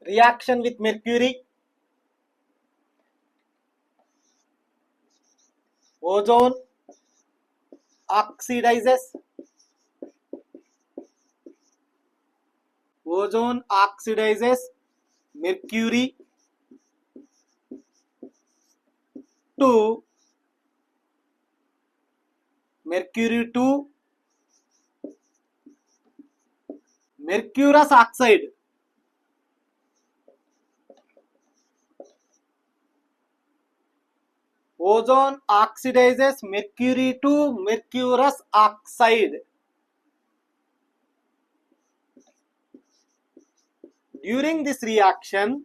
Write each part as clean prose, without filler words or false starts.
reaction with mercury, ozone oxidizes mercury to mercurous oxide. Ozone oxidizes mercury to mercurous oxide. During this reaction,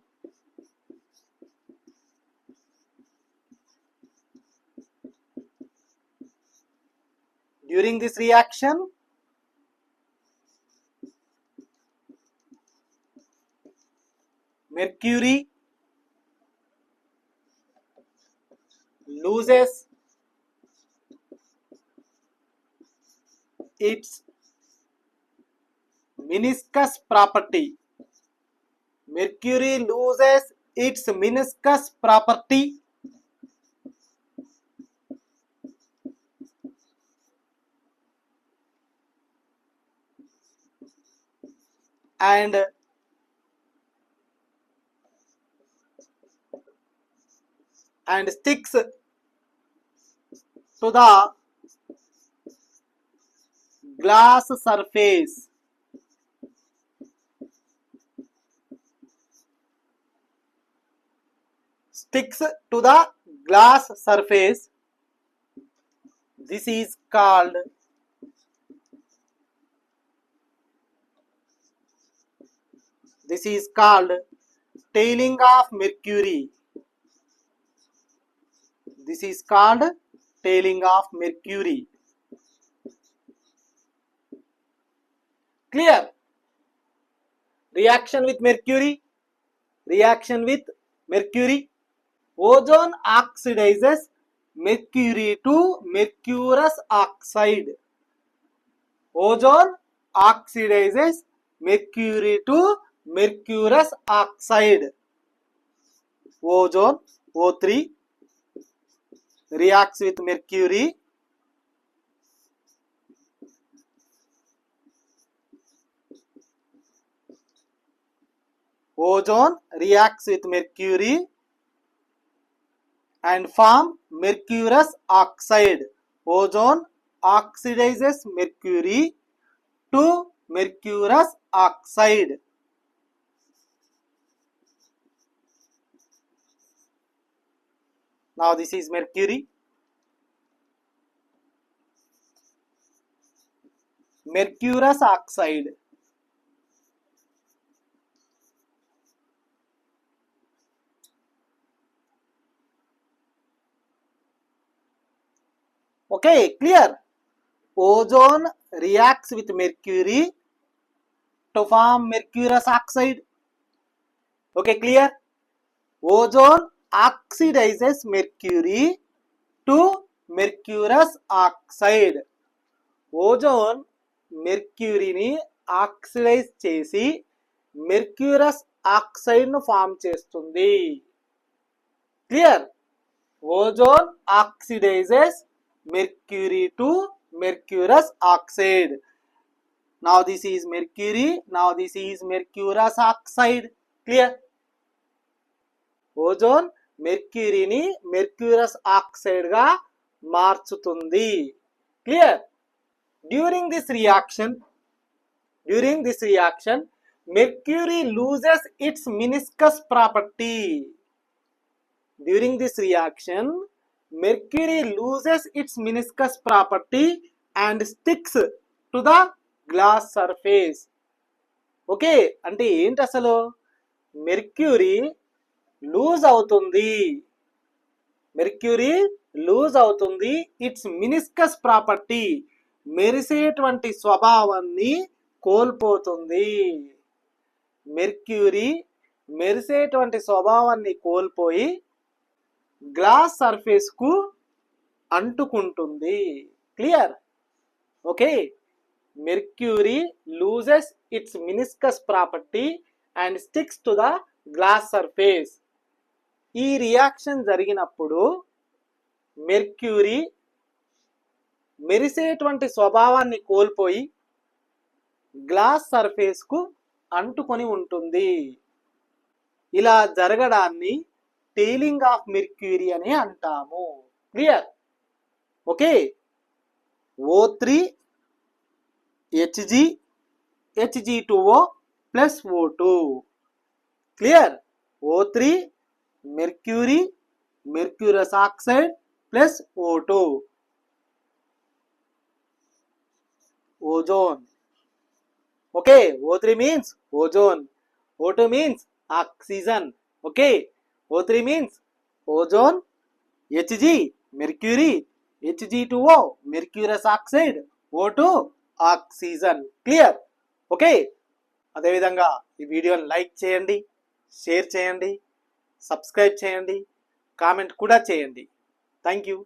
mercury loses its meniscus property. Mercury loses its meniscus property and sticks to the glass surface. Sticks to the glass surface. This is called tailing of mercury. This is called tailing of mercury. Clear? Reaction with mercury. Ozone oxidizes mercury to mercurous oxide. Ozone oxidizes mercury to mercurous oxide. Ozone O3 reacts with mercury. Ozone reacts with mercury and form mercurous oxide. Ozone oxidizes mercury to mercurous oxide. Now this is mercury. Mercurous oxide. Okay, clear? Ozone reacts with mercury to form mercurous oxide. Okay, clear? Ozone oxidizes mercury to mercurous oxide. Ozone mercuryని oxidize చేసి mercurous oxide ను form చేస్తుంది. Clear? Ozone oxidizes mercury to mercurous oxide. Now this is mercury. Now this is mercurous oxide. Clear? Ozone mercuryని mercurous oxide గా మార్చుతుంది. Clear? During this reaction, mercury loses its meniscus property. During this reaction, mercury loses its meniscus property and sticks to the glass surface. Okay, అంటే ఏంటి అసలు? Mercury loose అవుతుంది. It's meniscus property, మెరిసేటువంటి స్వభావాన్ని కోల్పోతుంది. Mercury మెరిసేటువంటి స్వభావాన్ని కోల్పోయి గ్లాస్ సర్ఫేస్ కు అంటుకుంటుంది. Clear? Okay, mercury loses its meniscus property and sticks to the glass surface. ఈ రియాక్షన్ జరిగినప్పుడు మెర్క్యూరీ మెరిసేటువంటి స్వభావాన్ని కోల్పోయి గ్లాస్ సర్ఫేస్కు అంటుకొని ఉంటుంది. ఇలా జరగడాన్ని టెయిలింగ్ ఆఫ్ మెర్క్యూరీ అని అంటాము. Clear? Okay. O3 Hg Hg2O plus O2. Clear? O3 mercury mercurous oxide plus O2. Ozone. Okay. O3 means ozone. O2 means oxygen. Okay. O3 means ozone. Hg mercury. Hg2O mercurous oxide. O2 oxygen. Clear? Okay. అదేవిధంగా ఈ వీడియోని like చేయండి, share చేయండి, subscribe చేయండి, comment కూడా చేయండి. Thank you.